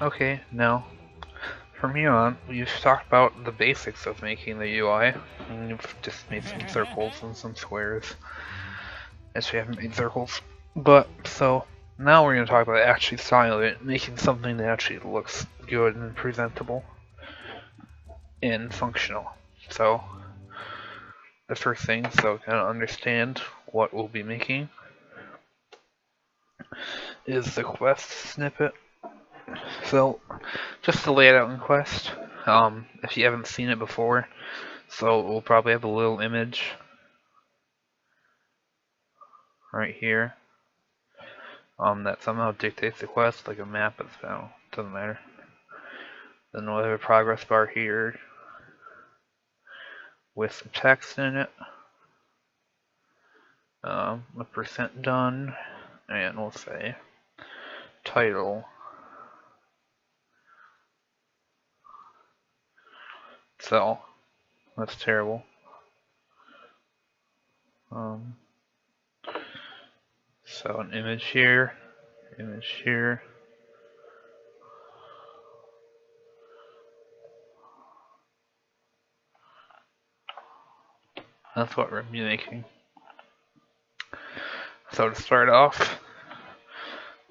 Okay, now, from here on, we've talked about the basics of making the UI, and you've just made some circles and some squares. Actually, I haven't made circles. But, so, now we're going to talk about actually styling it, making something that actually looks good and presentable and functional. So, the first thing, so kind of understand what we'll be making, is the quest snippet. So, just to lay it out in quest, if you haven't seen it before, so we'll probably have a little image right here that somehow dictates the quest, like a map, but doesn't matter. Then we'll have a progress bar here with some text in it, a percent done, and we'll say title. So that's terrible. So an image here. That's what we're making. So to start off,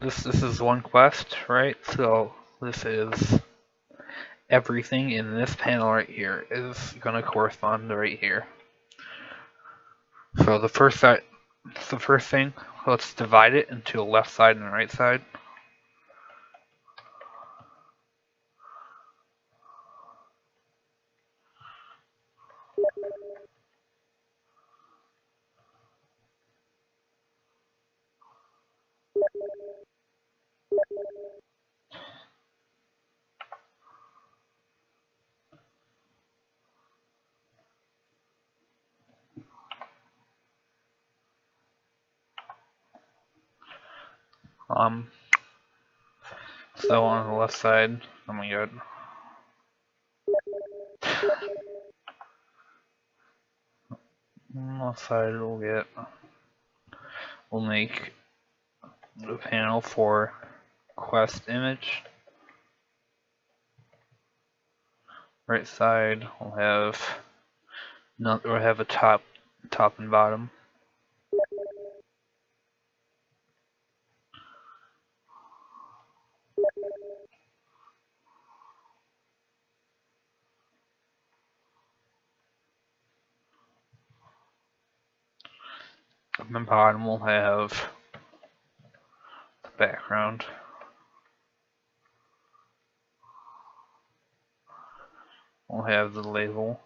this is one quest, right? So this is everything in this panel right here is gonna correspond to right here. So the first thing, let's divide it into a left side and a right side. So on the left side, oh my god. On the left side we'll make the panel for quest image. Right side we'll have a top and bottom. And the bottom will have the background. We'll have the label.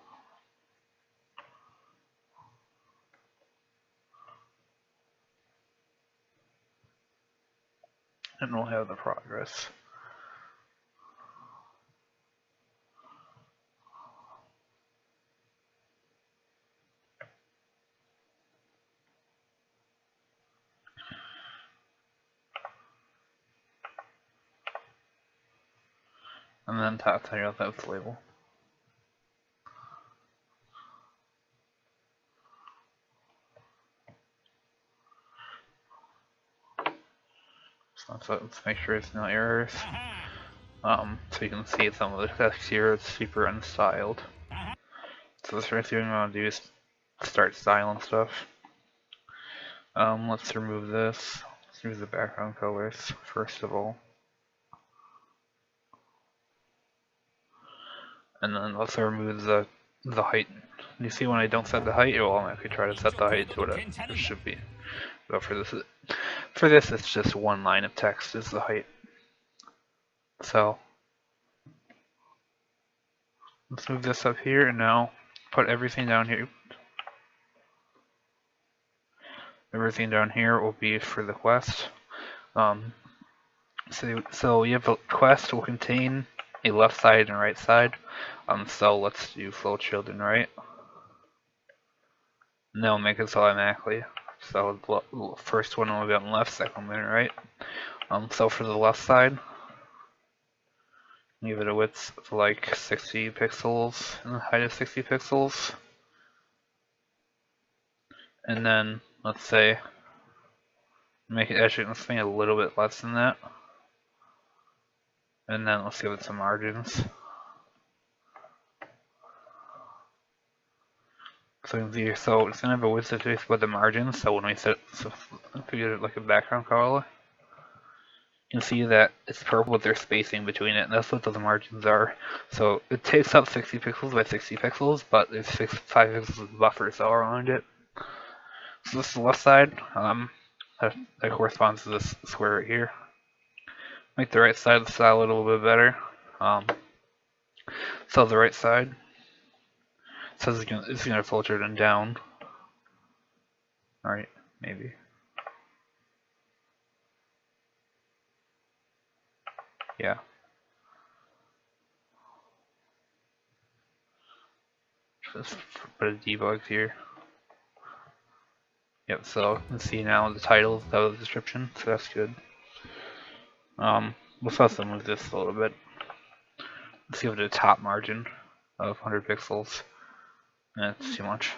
And we'll have the progress. And then top title, that's the label. So let's make sure there's no errors. So you can see some of the text here is super unstyled. So the first thing we want to do is start styling stuff. Let's remove this. Let's remove the background colors first of all. And then let's remove the height. You see when I don't set the height, it will automatically try to set the height to what it should be. But for this it's just one line of text is the height. So let's move this up here and now put everything down here. Everything down here will be for the quest. So you have a quest will contain a left side and right side. So let's do flow children right. And that'll make it automatically. So the first one will be on the left, second one right. So for the left side, give it a width of like 60 pixels and a height of 60 pixels. And then let's say let's make it a little bit less than that. And then let's give it some margins. So it's gonna have a width space with the margins. So when we set, so if we get it like a background color, you can see that it's purple with their spacing between it, and that's what the margins are. So it takes up 60 pixels by 60 pixels, but there's 5 pixels of buffer all around it. So this is the left side. That corresponds to this square right here. Make the right side of the style a little bit better. So the right side says it's gonna filter it down. Alright, maybe. Yeah. Just put a debug here. Yep, so you can see now the title is the description, so that's good. Let's also move this a little bit. Let's give it a top margin of 100 pixels. That's too much.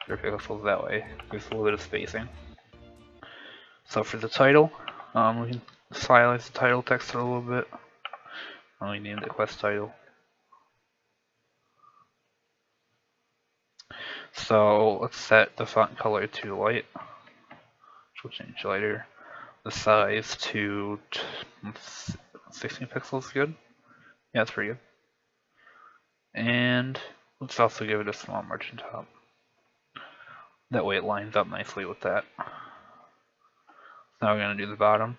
100 pixels that way. There's a little bit of spacing. So for the title, we can stylize the title text a little bit. We named it quest title. So let's set the font color to light, which will change later. The size to 16 pixels, good. Yeah, that's pretty good. And let's also give it a small margin top. That way it lines up nicely with that. Now we're gonna do the bottom.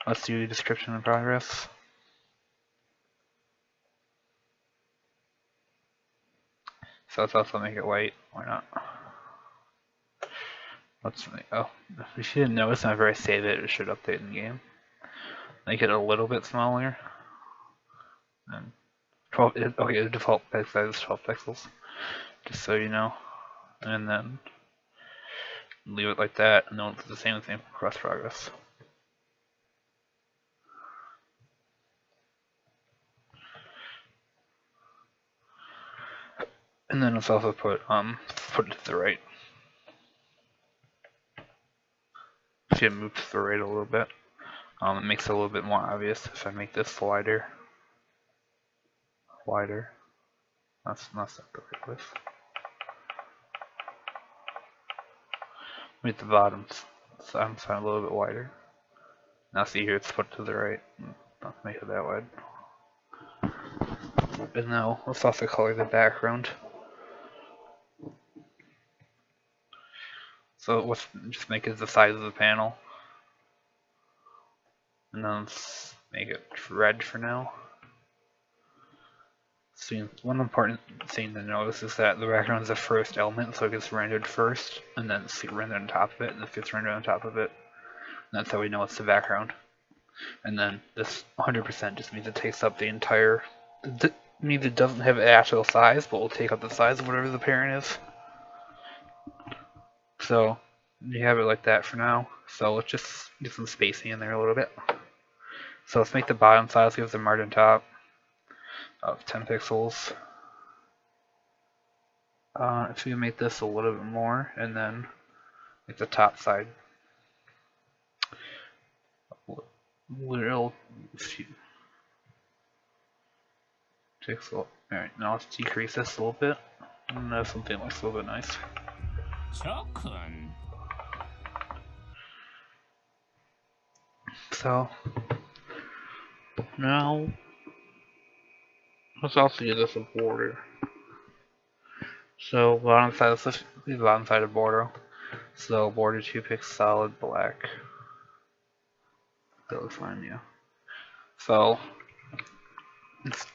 Let's do description in progress. So let's also make it white. Why not? Let's make, oh, if you didn't notice, whenever I save it, it should update in the game. Make it a little bit smaller. And 12. Okay, the default pixel size is 12 pixels, just so you know. And then leave it like that, and then it's the same across progress. And then let's also put it to the right. If you move to the right a little bit, it makes it a little bit more obvious if I make this wider. That's not the right width. Make the bottoms side a little bit wider. Now see here, it's put to the right. Let's make it that wide. And now let's also color the background. So let's just make it the size of the panel. And then let's make it red for now. So one important thing to notice is that the background is the first element, so it gets rendered first, and then it's rendered on top of it, and it gets rendered on top of it. And that's how we know it's the background. And then this 100% just means it takes up the entire, means it doesn't have actual size, but will take up the size of whatever the parent is. So you have it like that for now. So let's just get some spacing in there a little bit. So let's make the bottom size, give the margin top of 10 pixels. If we make this a little bit more, and then make the top side little few pixel. Alright, now let's decrease this a little bit, and have something that looks a little bit nice. So now let's also give this a border. So bottom side, let's leave the bottom side of border. So border 2 pixels solid black. That looks fine, yeah. So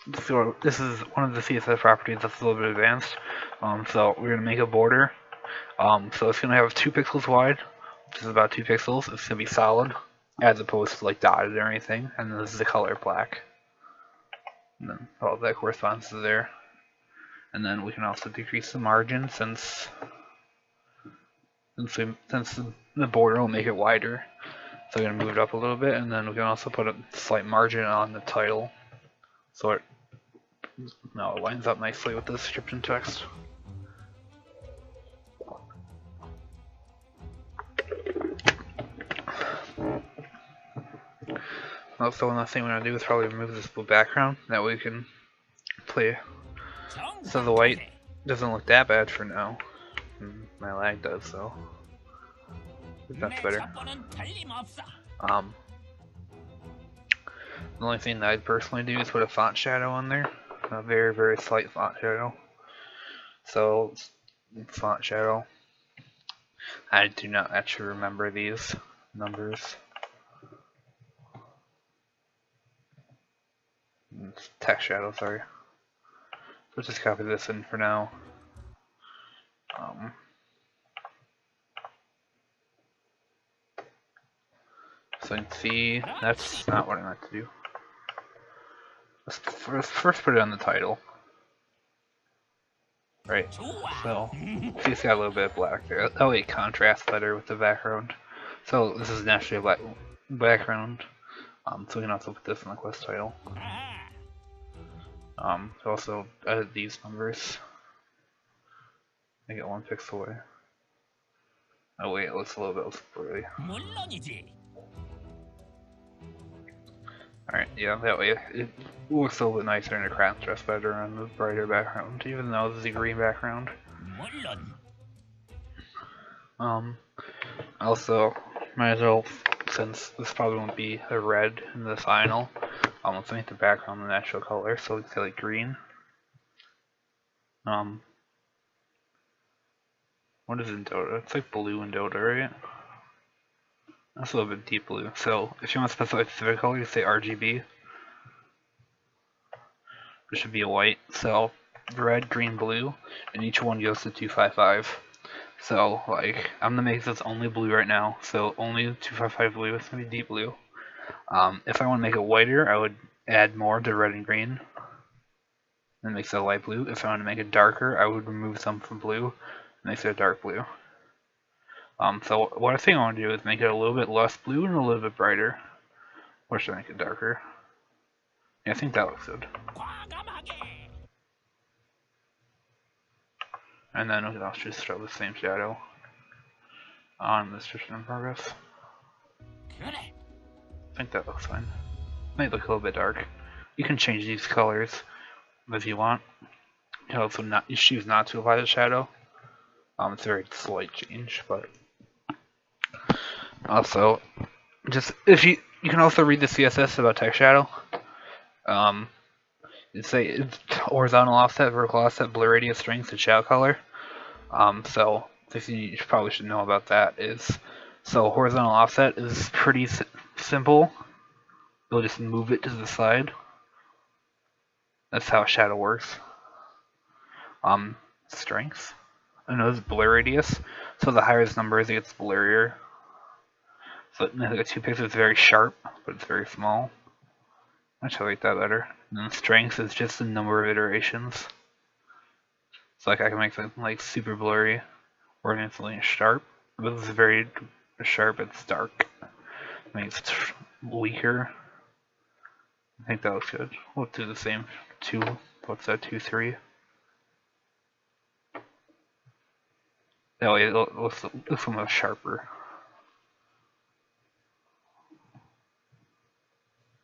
this is one of the CSS properties that's a little bit advanced. So we're gonna make a border. So it's gonna have 2 pixels wide, which is about 2 pixels. It's gonna be solid, as opposed to like dotted or anything. And then this is the color black. And then all that corresponds to there. And then we can also decrease the margin since the border will make it wider. So we're gonna move it up a little bit, and then we can also put a slight margin on the title, so it lines up nicely with the description text. Also, another thing we're gonna do is probably remove this blue background. That way we can play. So the white doesn't look that bad for now. My lag does, so that's better. The only thing that I'd personally do is put a font shadow on there, a very, very slight font shadow. So, font shadow. I do not actually remember these numbers. Text shadow, sorry. Let's just copy this in for now. So you can see, that's not what I meant to do. Let's first put it on the title. Right, so see it's got a little bit of black there. That way it contrasts better with the background. So this is naturally a black background. So we can also put this in the quest title. So also edit these numbers. Make it 1 pixel away. Oh wait, it looks a little bit blurry. Alright, yeah, that way it looks a little bit nicer and it contrasts better on the brighter background, even though this is a green background. Also, might as well, since this probably won't be a red in the final, let's make the background the natural color, so it's like green. What is in Dota? It's like blue in Dota, right? That's a little bit deep blue. So if you want to specify a specific color, you say RGB. It should be a white. So red, green, blue, and each one goes to 255. So like I'm gonna make this only blue right now. So only 255 blue. It's gonna be deep blue. If I want to make it whiter, I would add more to red and green. That makes it a light blue. If I want to make it darker, I would remove some from blue. That makes it a dark blue. So what I think I want to do is make it a little bit less blue and a little bit brighter. Or should I make it darker? Yeah, I think that looks good. And then I'll just throw the same shadow on this description in progress. I think that looks fine. Might look a little bit dark. You can change these colors if you want. You can also you choose not to apply the shadow. It's a very slight change, but also just if you can also read the CSS about text shadow. It's horizontal offset, vertical offset, blur radius, strength, and shadow color. So the thing you probably should know about that is, so horizontal offset is pretty simple. You'll just move it to the side. That's how a shadow works. Strength. I know it's blur radius. So the higher this number is, it gets blurrier. So the 2 pixels is very sharp, but it's very small. Actually, I like that better. And then strength is just the number of iterations. So like I can make something like super blurry, or instantly sharp. But this is very sharp. It's dark. It makes it weaker. I think that looks good. We'll do the same. What's that? 2, 3. That way it looks a little sharper.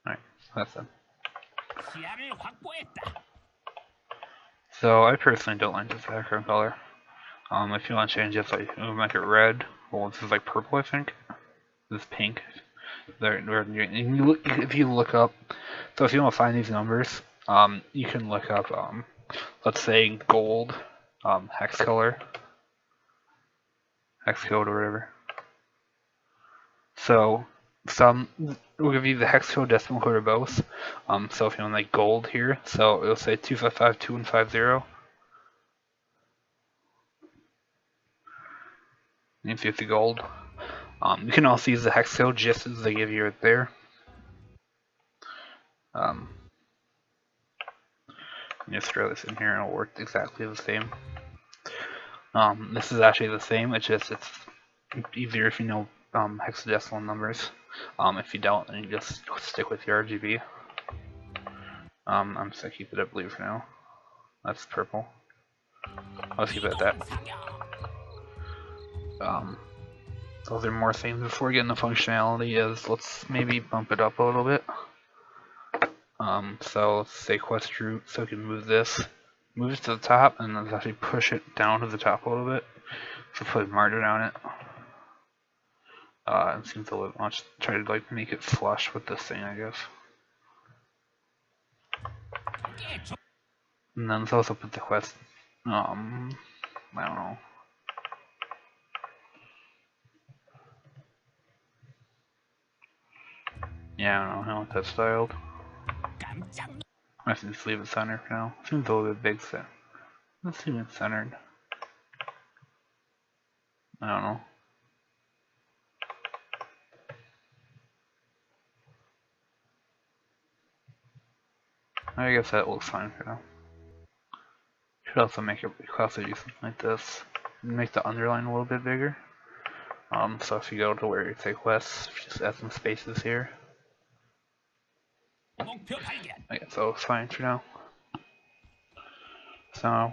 Alright, that's it. So I personally don't like this background color. If you want to change it, like make it red. Well, this is like purple, I think. This is pink. If you look up, so if you want to find these numbers, you can look up, let's say gold, hex color, hex code or whatever. So will give you the hex code, decimal code, or both. So if you want like gold here, so it'll say 255, 2150. If you have the gold. You can also use the hex code just as they give you right there. Just throw this in here and it'll work exactly the same. This is actually the same, it's easier if you know hexadecimal numbers. If you don't, then you just stick with your RGB. I'm just gonna keep it at blue for now. That's purple. I'll just keep it at that. those are more things before getting the functionality. Is let's maybe bump it up a little bit. So let's say quest route, so we can move this, move it to the top, and let's actually push it down to the top a little bit. So put a margin on it. It seems a little much. Try to like make it flush with this thing, I guess. And then let's also put the quest. I don't know. Yeah, I don't know how that's styled. I can just leave it centered for now. Seems a little bit big, so let's leave it centered. I don't know. I guess that looks fine for now. Should also make it also do something like this. Make the underline a little bit bigger. So if you go to where you say quests, just add some spaces here. Okay, so it's fine for now. So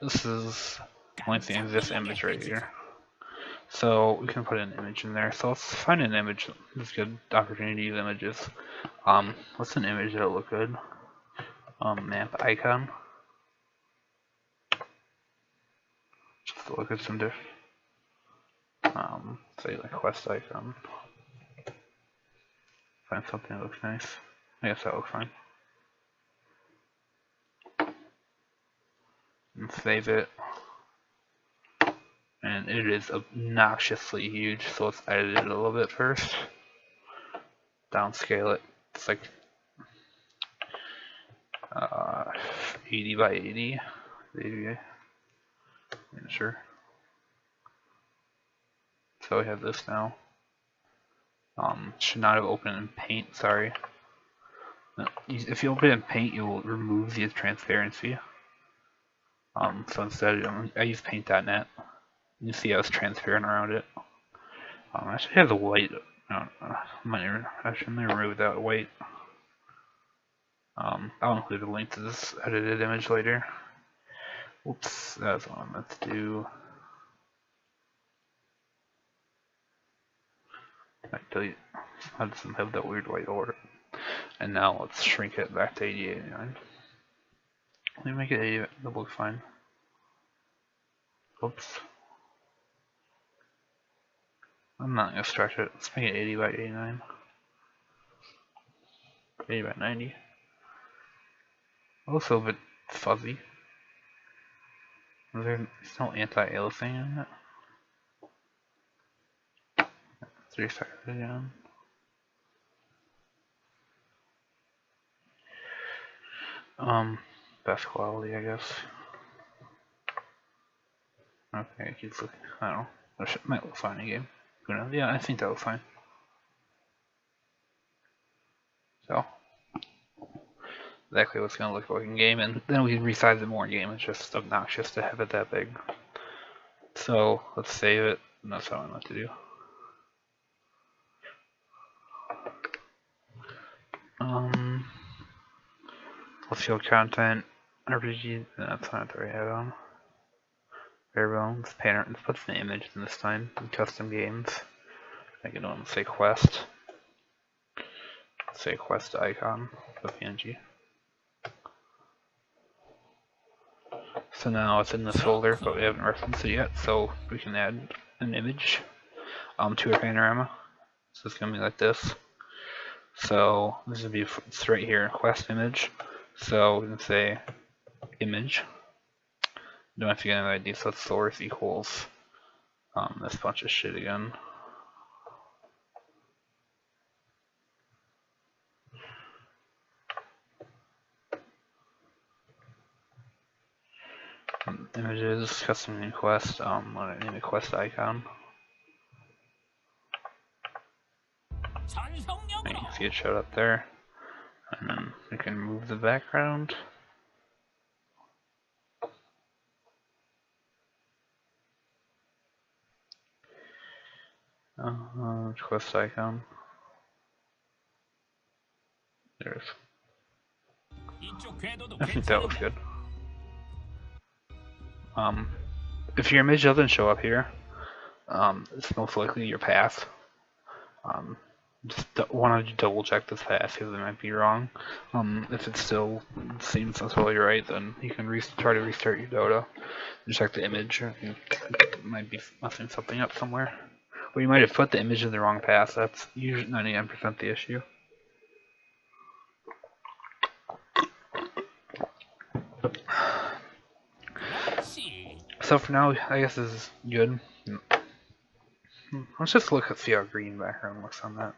this is only thing is this image right here. So we can put an image in there. So let's find an image. It's a good opportunity to use images. What's an image that'll look good? Map icon. Just to look at some different. Say like quest icon. Find something that looks nice. I guess that looks fine. And save it. And it is obnoxiously huge, so let's edit it a little bit first. Downscale it. It's like 80 by 80. Maybe. Sure. So we have this now. Should not have opened in Paint, sorry. If you open it in Paint, you will remove the transparency. So instead, I use Paint.net. You see how it's transparent around it. I should have the white. I should remove that white. I'll include a link to this edited image later. Oops, that's what I meant to do. I delete. I doesn't have that weird white order. And now let's shrink it back to 8089. Let me make it 80. That'll look fine. Oops. I'm not gonna stretch it. Let's make it 80 by 89. 80 by 90. Also a bit fuzzy. There's no anti-aliasing in it. 3 seconds again. Best quality, I guess. Okay, it keeps looking. I don't know. That might look fine in game. Who knows? Yeah, I think that looks fine. So, exactly what's going to look like in game, and then we can resize it more in game. It's just obnoxious to have it that big. So, let's save it, and that's how I want to do. Let's field content, RPG, that's not the right head on. Bare bones, Panorama, let's put some image in this time, in custom games. I can say quest. Say quest icon, the PNG. So now it's in this folder, but we haven't referenced it yet, so we can add an image to our panorama. So it's going to be like this. So this would be it's right here, quest image. So we can say image. Don't have to get an ID, so it's source equals this bunch of shit again. Images, custom name quest, let me name a quest icon. You can see it showed up there. And then we can move the background. Quest icon. There's. I think that looks good. If your image doesn't show up here, it's most likely your path. Just want to double check this path because it might be wrong. If it still seems totally right, then you can try to restart your Dota and check the image. I think it might be messing something up somewhere. Or you might have put the image in the wrong path. That's usually 99% the issue. So for now, I guess this is good. Let's just see how green background looks on that.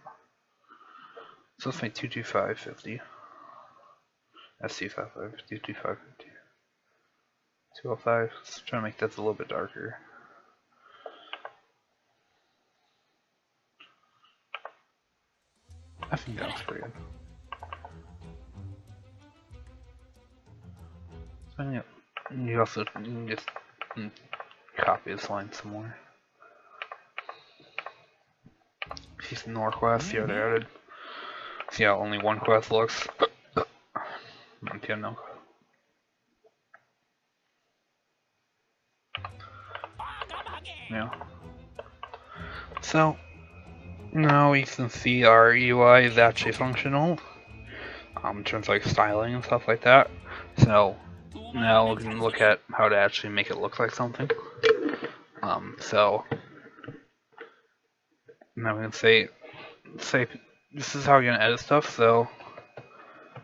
So let's make 22550. That's 255, 22550. 205. Let's try to make that a little bit darker. I think that looks pretty good. So yeah, you also just copy this line some more. She's Norquest, see how they added. See how only one quest looks. Okay, no. Yeah. So now we can see our UI is actually functional. In terms of like styling and stuff like that. So now we can look at how to actually make it look like something. So now we can say this is how you're gonna edit stuff. So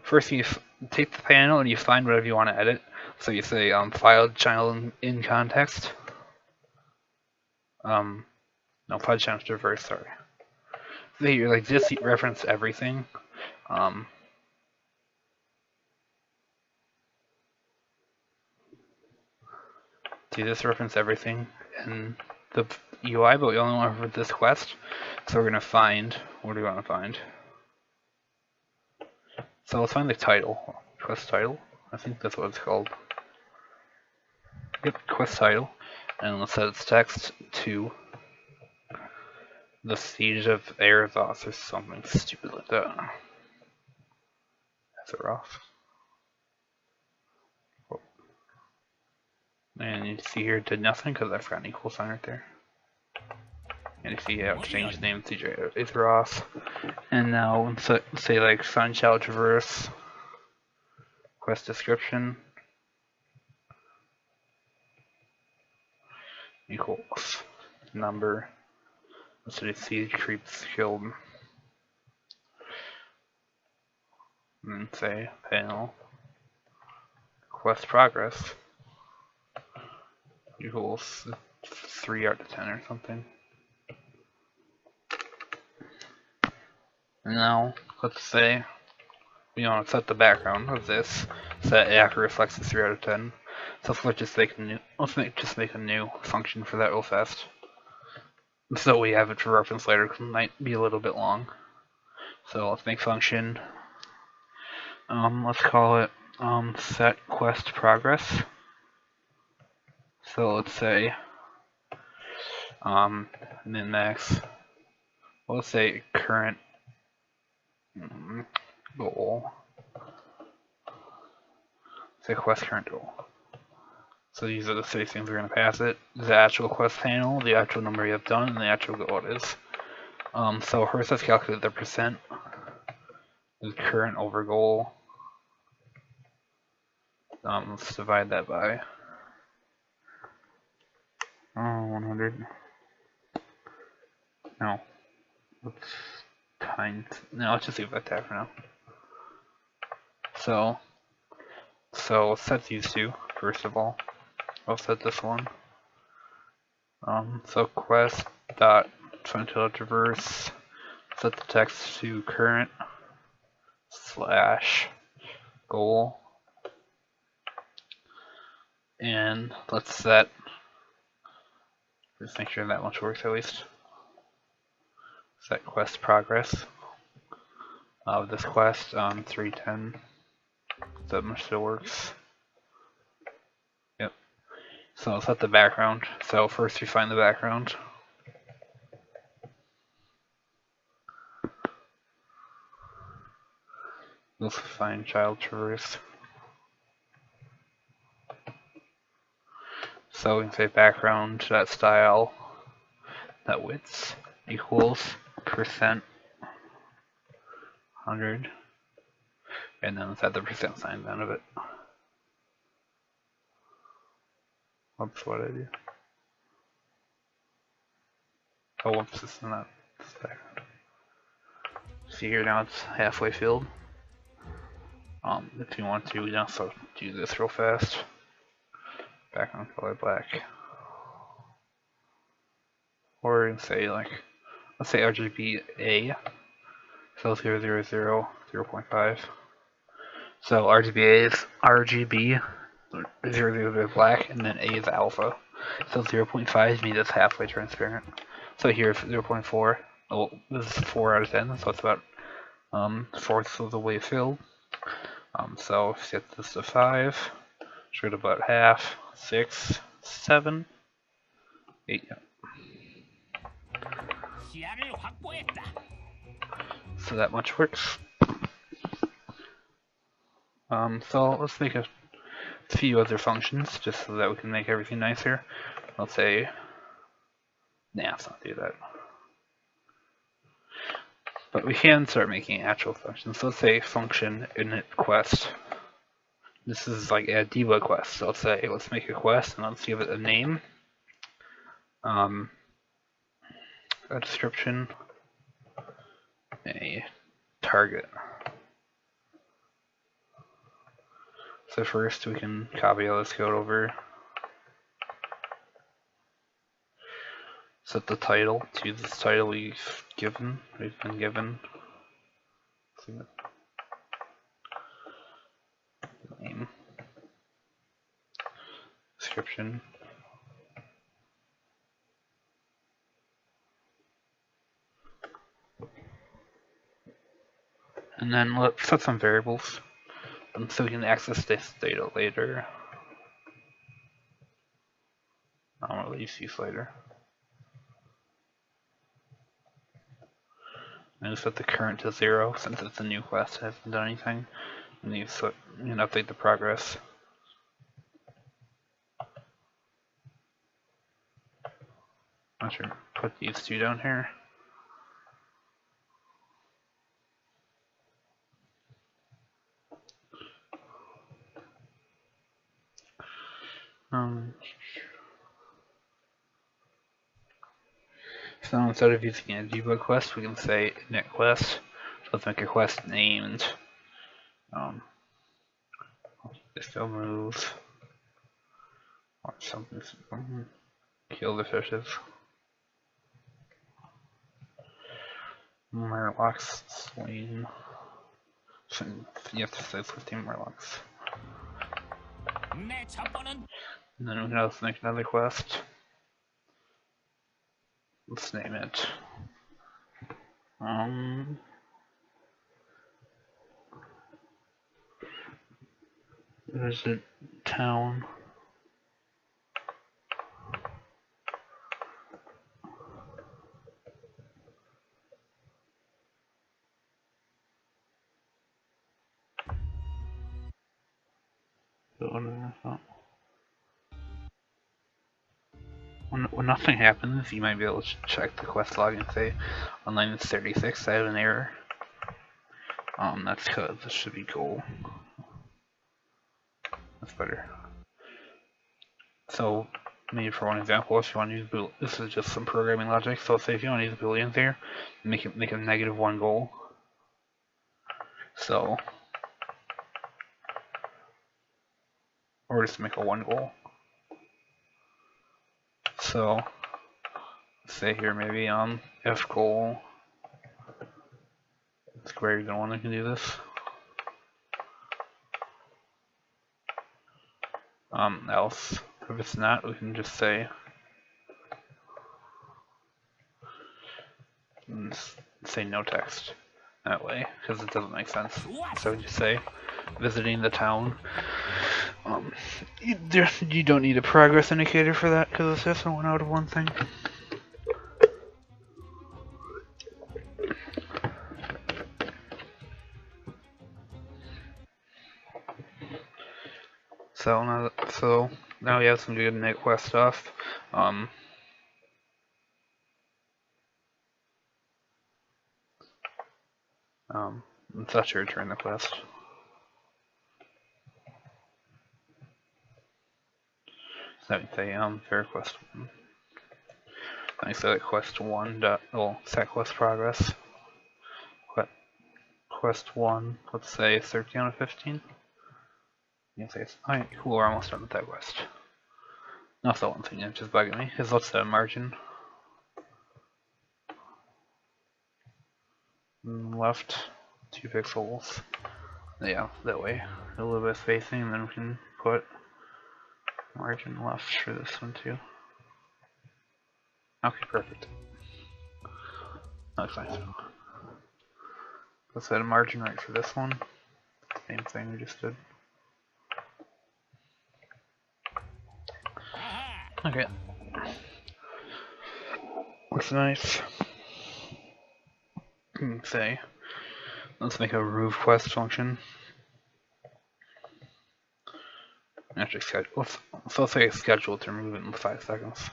first you take the panel and you find whatever you want to edit. So you say file channel in context. No, file channel reverse. Sorry. So you like just reference everything. Do this reference everything in the UI, but we only want for this quest. So we're gonna find. What do we want to find? So let's find the title. Quest title. I think that's what it's called. Yep, quest title. And let's set its text to the Siege of Erethoth or something stupid like that. Azeroth. And you see here it did nothing because I forgot an equal sign right there. And you see how it changed the name to Azeroth. And now let's say like Sun Shall Traverse. Quest description equals number. Let's say siege creeps killed. And then say panel quest progress equals 3 out of 10 or something. And now let's say we want to set the background of this so that it actually reflects the 3 out of 10. So let's just make a new function for that real fast. So we have it for reference later because it might be a little bit long. So let's make function. Let's call it set quest progress. So let's say min max. Let's say current goal. Say quest current goal. So these are the 6 things we're going to pass it. The actual quest panel, the actual number you have done, and the actual goal it is. So first let's calculate the percent. The current over goal. Let's divide that by 100. No. Let's times. No, let's just leave that there for now. So let's set these two first of all. I'll set this one. So quest dot traverse. Set the text to current slash goal. And let's set. Just make sure that much works at least. Set quest progress of this quest 310. That much still works. Yep. So I'll set the background. So first we find the background. Let's find child traverse. So we can say background that style that width equals percent 100, and then let's add the percent sign down of it. Whoops, what did I do? Oh, whoops, it's not this background. See here, now it's halfway filled. If you want to, we can also do this real fast. Background color black. Or we can say like, let's say RGB A, so 000, 0.5. So RGB is RGB, 0 black, and then A is alpha. So 0.5 means it's halfway transparent. So here's 0.4. Oh, this is 4 out of 10, so it's about fourth of the way filled. So if you set this to 5, should about half, 6, 7, 8. Yeah. So that much works. So let's make a few other functions just so that we can make everything nicer. Let's say, nah, let's not do that. But we can start making actual functions. So let's say function init quest. This is like a debug quest. So let's say let's make a quest and let's give it a name, a description, a target. So first we can copy all this code over, set the title to this title we've been given. Name, description, and then let's set some variables so we can access this data later. I'll release these later. And set the current to 0 since it's a new quest, it hasn't done anything. And you can update the progress. I should put these two down here. So instead of using a debug quest, we can say init quest. So let's make a quest named still move or something. Kill the fishes. Murlocs slain. So you have to say 15 Murlocs. And then we can also make another quest. Let's name it. Visit town. When nothing happens, you might be able to check the quest log and say on line 36 I have an error. That's because this should be cool. That's better. So maybe for one example, if you want to use Boolean, this is just some programming logic. So say if you want to use Booleans here, make a -1 goal. So, or just make a 1 goal. So say here maybe if goal is greater than 1, I can do this. Else, if it's not, we can just say no text that way, because it doesn't make sense. So we just say visiting the town. You don't need a progress indicator for that because it's just a 1 out of 1 thing. So now we have some good init quest stuff. Let's your return the quest. So we say fair quest 1. Then we say quest 1 dot set quest progress. Quest 1, let's say 13 out of 15. You can say alright, cool, we're almost done with that quest. Also one thing that's just bugging me is let's set a margin. Left 2 pixels. Yeah, that way. A little bit of spacing, and then we can put margin left for this one too. Okay, perfect. That's nice. Let's set a margin right for this one. Same thing we just did. Okay. Looks nice. Say, let's make a remove quest function. Actually, let's say schedule to remove it in 5 seconds.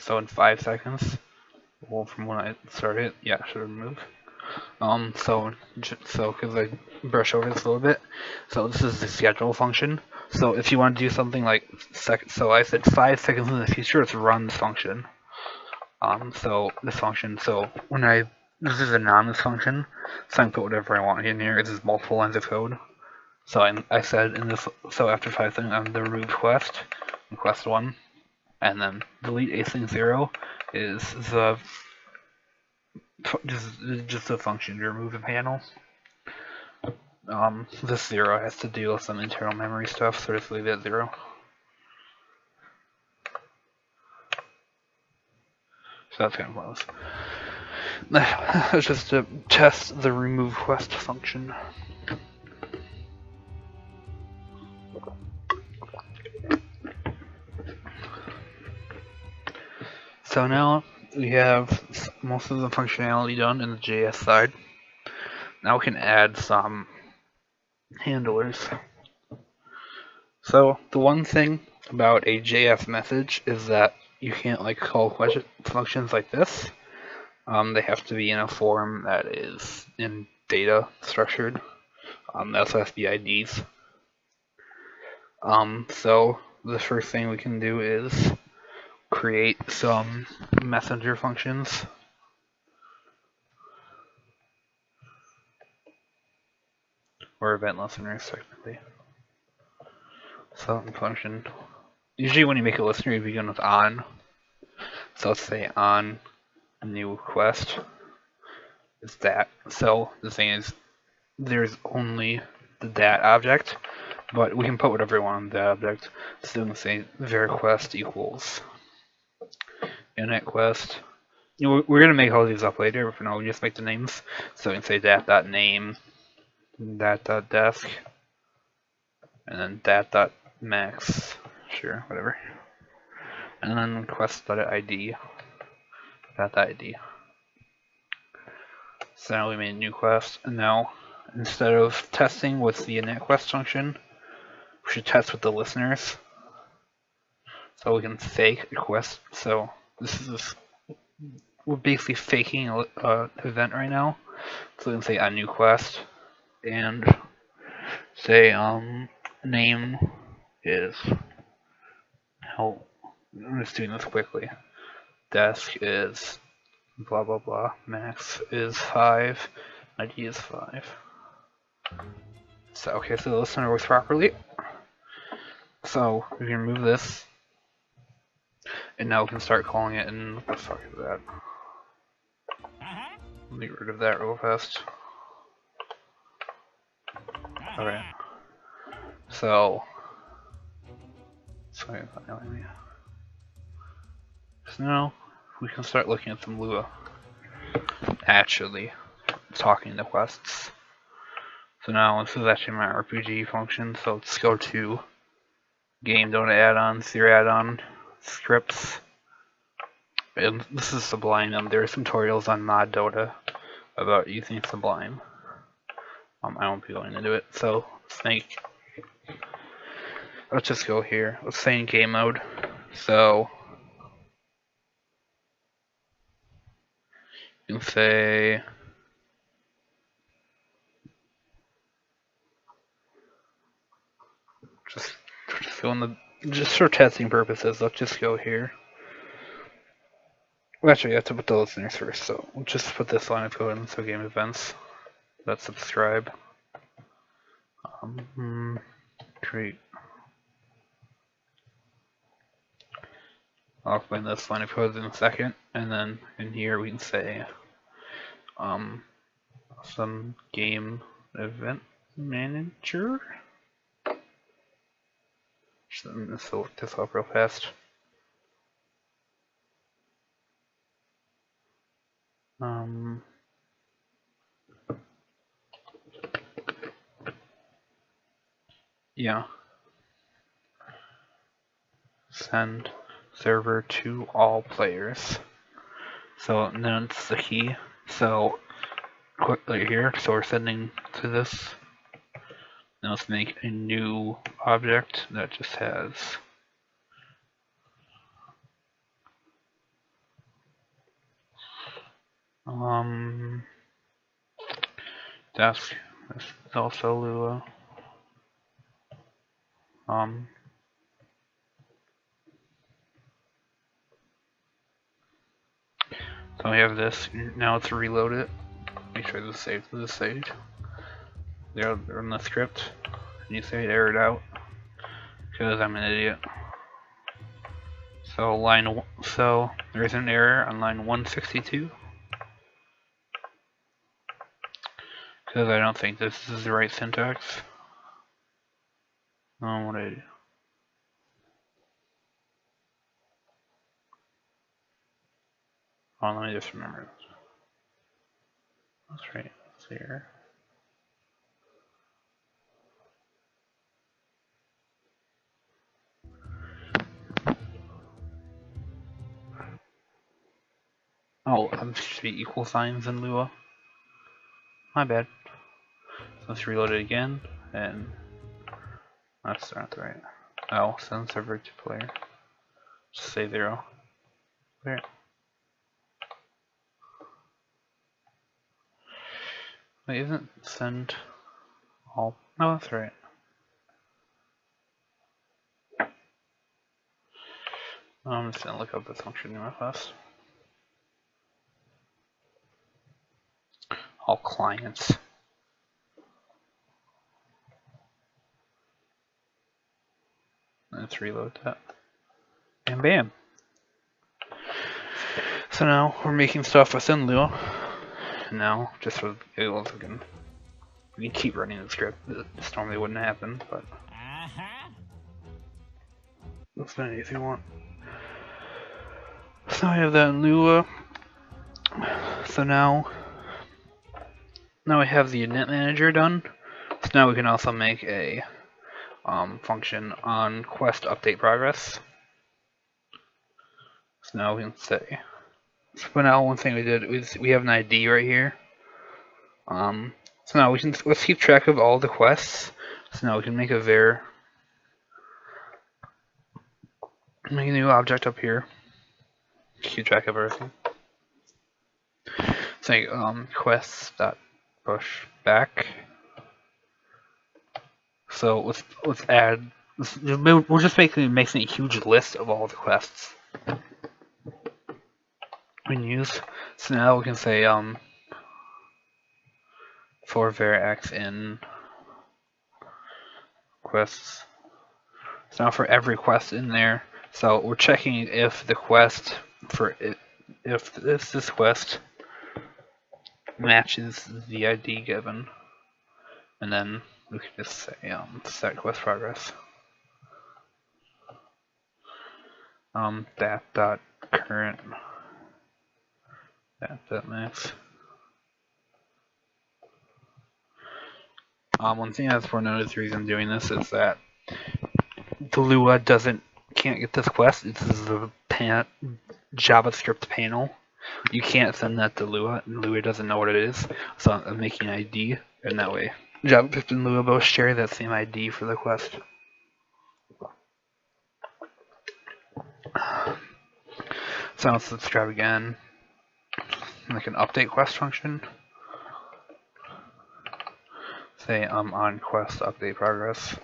So in 5 seconds, well, from when I started, yeah, I should remove. So because I brush over this a little bit, so this is the schedule function. So if you want to do something like so I said 5 seconds in the future, it's run this function. So this function, this is an anonymous function, so I can put whatever I want in here. This is multiple lines of code. So I said in this, so after 5 seconds, the remove quest, quest 1, and then delete async 0 is the just a function to remove a panel. This 0 has to deal with some internal memory stuff, so just leave it at 0. So that's kind of close. That's just to test the remove quest function. So now we have most of the functionality done in the JS side. Now we can add some handlers. So the one thing about a JS message is that you can't call functions like this. They have to be in a form that is in data structured. They also have to be IDs. So the first thing we can do is create some messenger functions. Or event listeners, technically. So function. Usually when you make a listener, you begin with on. So let's say on new request is that. So the thing is, there's only the dat object, but we can put whatever we want on that object. So I'm going to say var request equals init quest. We're going to make all these up later, but for now we just make the names. So we can say dat.name, dat.desk, and then dat.max, sure, whatever. And then quest.id, dat.id. So now we made a new quest, and now instead of testing with the init quest function, we should test with the listeners. So we can fake a quest. So we're basically faking an event right now. So we can say a new quest and say name is help. I'm just doing this quickly. Desk is blah blah blah. Max is 5. ID is 5. So okay, so the listener works properly. So we can remove this, and now we can start calling it. And what the fuck is that? Let me get rid of that real fast. Okay. So now we can start looking at some Lua. Actually, talking to quests. So now this is actually my RPG function. So let's go to game.add-ons, your add-on scripts, And this is Sublime. There are some tutorials on Mod Dota about using Sublime. I won't be going into it, so let's just go here. Let's say in game mode. So you can say just go in the just for testing purposes. Let's just go here. Well, actually, you have to put the listeners first, so we'll just put this line of code in. So game events. Let's subscribe. Create. I'll explain this line of code in a second, and then in here we can say some game event manager. So look this up real fast. Yeah. Send server to all players. So then it's the key. So click right here. So we're sending to this. Now let's make a new object that just has desk. This is also Lua. So we have this. Now let's reload it. Make sure this saves to the saved. They're in the script. And you say error it out because I'm an idiot. So there's an error on line 162 because I don't think this is the right syntax. What did I do? Oh, let me just remember this. That's right. It's here. Oh, should be equal signs in Lua. My bad. So let's reload it again, and that's not right. Oh, send server to player. Just say 0. There. Wait, isn't send all? No, that's right. I'm just gonna look up this function real fast. All clients. Let's reload that. And bam. So now we're making stuff within Lua. And now, just for giggles, we can keep running the script. This normally wouldn't happen, but that's not anything you want. So I have that in Lua. So now we have the init manager done. So now we can also make a function on quest update progress. So now we can say. So now one thing we did is we have an ID right here. So now let's keep track of all the quests. So now we can make a make a new object up here. Keep track of everything. Say quests.push back. So let's add. We're just making a huge list of all the quests we can use. So now we can say for var x in quests. So now for every quest in there. So we're checking if the quest if this quest matches the ID given, and then we can just say set quest progress. That dot current that max. One thing that's worth noting, the reason I'm doing this is that the Lua can't get this quest. This is the JavaScript panel. You can't send that to Lua, and Lua doesn't know what it is. So I'm making an ID, and that way JavaScript and Lua both share that same ID for the quest. So let's subscribe again. Like an update quest function. Say I'm on quest update progress.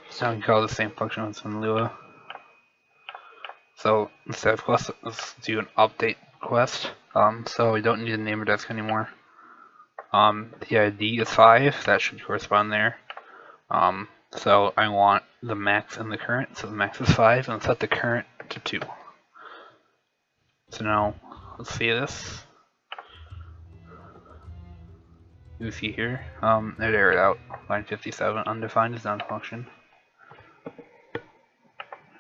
So I can call the same function as in Lua. So instead of quest, let's do an update quest. So we don't need a name disk anymore. The ID is 5, that should correspond there. So I want the max and the current, so the max is 5, and set the current to 2. So now, let's see this. You see here, it errored out. Line 57, undefined is not a function.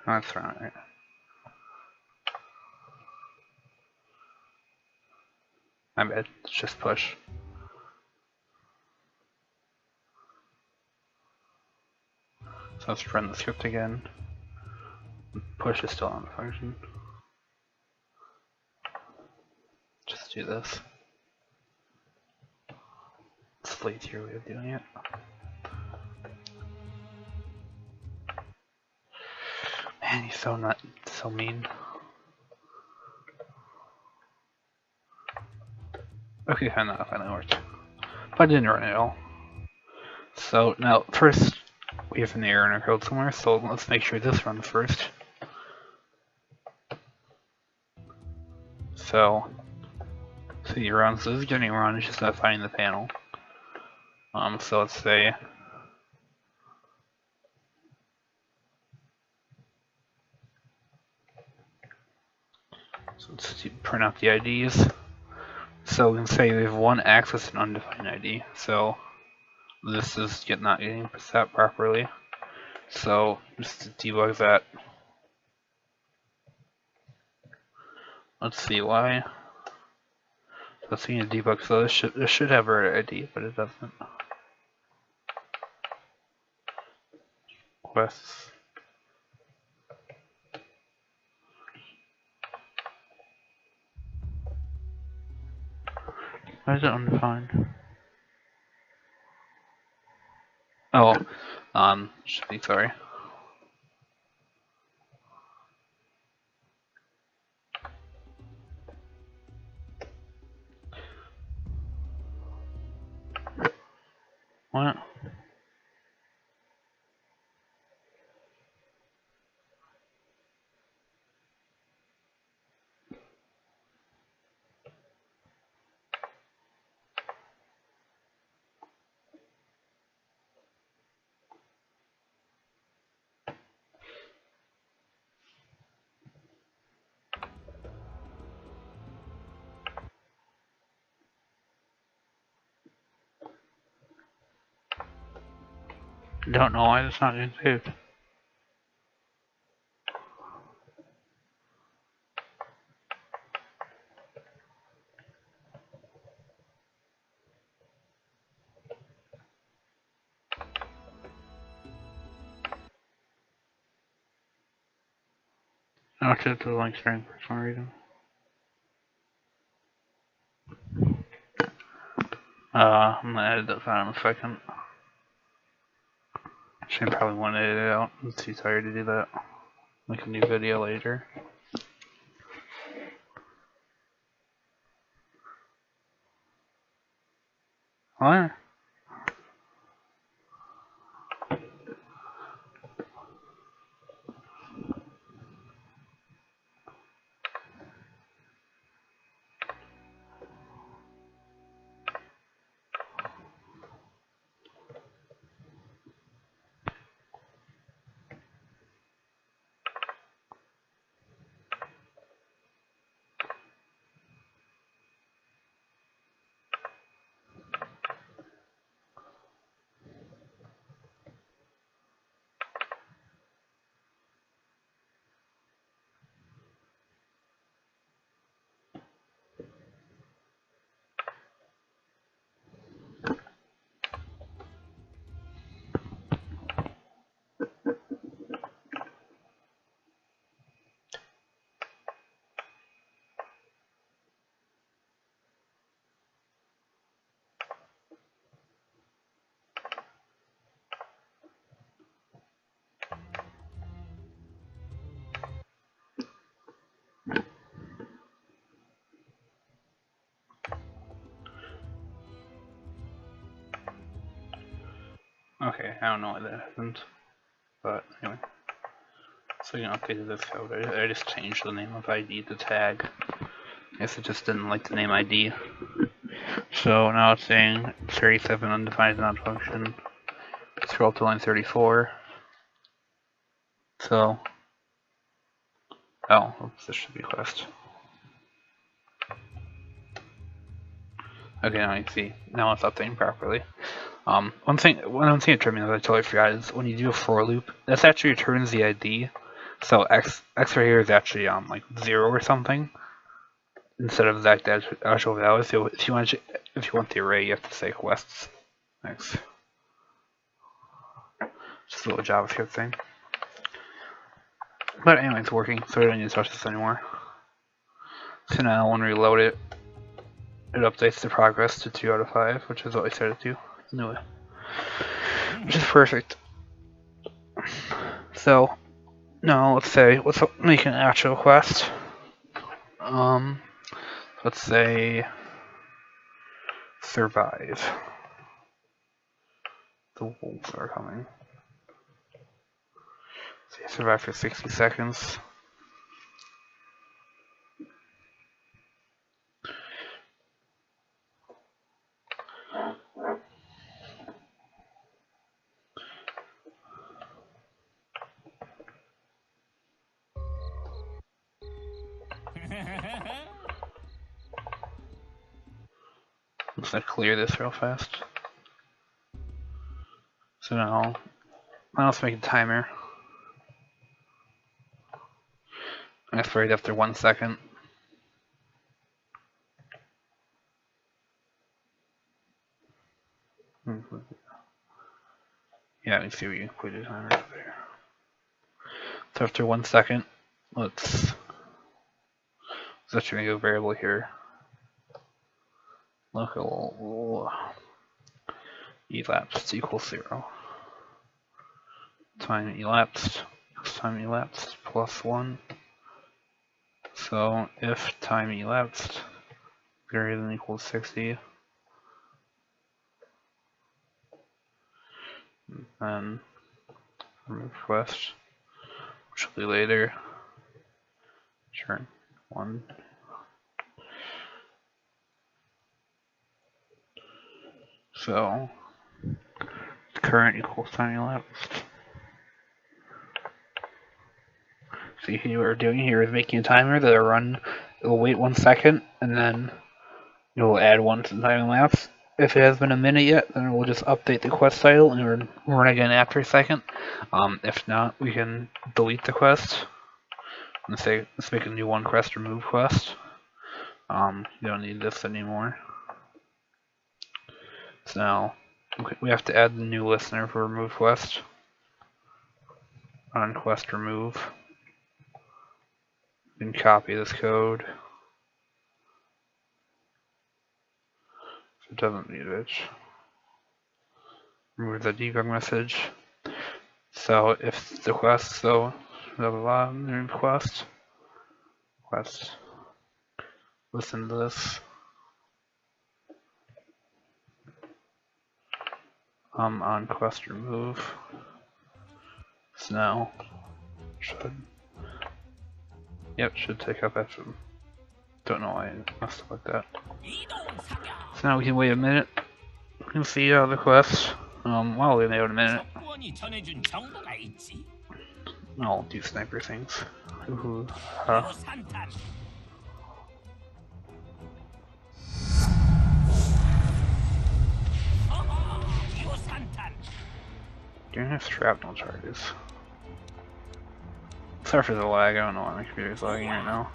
That's right. My bad, it's just push. So let's run the script again. Push is still on the function. Just do this. It's lazier way of doing it. Man, he's so mean. Okay, finally worked. But I didn't run it at all. So now, first, we have an error in our code somewhere, so let's make sure this runs first. So you run, so this is getting run, it's just not finding the panel. So let's say let's print out the IDs. So we can say we have one access and undefined ID. So this is not getting set properly. So just to debug that, let's see why. Let's see in debug. So this should have our ID, but it doesn't. Quests. Why is it undefined? Oh, should be sorry. What? Don't know why it's not getting saved. I'll check the link string for some reason. I'm gonna edit that file in a second. Should probably want to edit it out. I'm too tired to do that. Make a new video later. What? Okay, I don't know why that happened, but anyway. So you can update this code. I just changed the name of ID to tag. I guess it just didn't like the name ID. So now it's saying 37 undefined non-function. Scroll up to line 34. So, oh, oops, this should be quest. Okay, now you see. Now it's updating properly. One thing it tripped me that I totally forgot is when you do a for loop, this actually returns the ID. So x right here is actually like 0 or something instead of that actual value. So if you want the array, you have to say quests next. Just a little JavaScript thing. But anyway, it's working, so we don't need to touch this anymore. So now when we reload it, it updates the progress to 2 out of 5, which is what I set it to. Anyway, which is perfect. So now let's make an actual quest. Let's say survive. The wolves are coming. So survive for 60 seconds. Let's clear this real fast. So now let's make a timer. That's right after 1 second. Yeah, let me see if we can include a timer over there. So after 1 second, let's actually make a variable here. Local elapsed equals 0. Time elapsed plus 1. So if time elapsed greater than or equals 60, then remove request, which will be later. Turn 1. So current equals time elapsed. So what we're doing here is making a timer that'll run. It will wait 1 second, and then it will add 1 to the time elapse. If it has been a minute yet, then we'll just update the quest title and run again after a second. If not, we can delete the quest. Let's make a new one quest remove quest. You don't need this anymore. So now we have to add the new listener for remove quest. On quest remove. Then copy this code. It doesn't need it. Remove the debug message. So if the quest, so blah blah blah, remove quest. Listen to this. On quest remove. So now should take up after. Don't know why it messed up like that. So now we can wait a minute. We can see the quest. While we wait a minute, I'll do sniper things. Don't have shrapnel charges. Sorry for the lag, I don't know why my computer's lagging right now.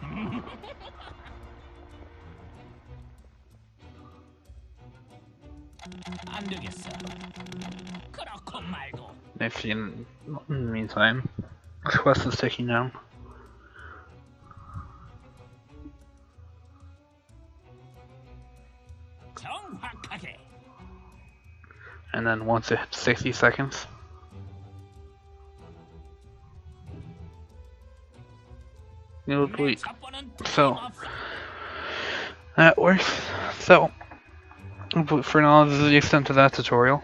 If in the meantime, this quest is ticking down. And then once it hits 60 seconds, it'll delete. So that works. So for now, this is the extent of that tutorial.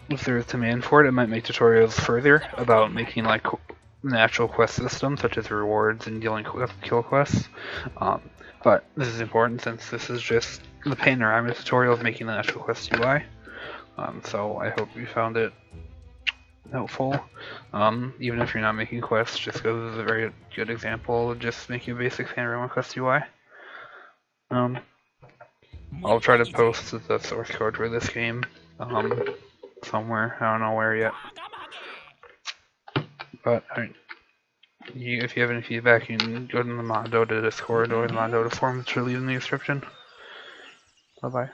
if there's demand for it, it might make tutorials further about making like an actual quest system, such as rewards and dealing with kill quests. Um, but this is important since this is just the Panorama tutorial of making the actual quest UI. So I hope you found it helpful. Even if you're not making quests, just because this is a very good example of just making a basic Panorama quest UI. I'll try to post the source code for this game somewhere. I don't know where yet. But if you have any feedback, you can go to the Mondo Discord or the Mondo forums, which are leave in the description. Bye bye.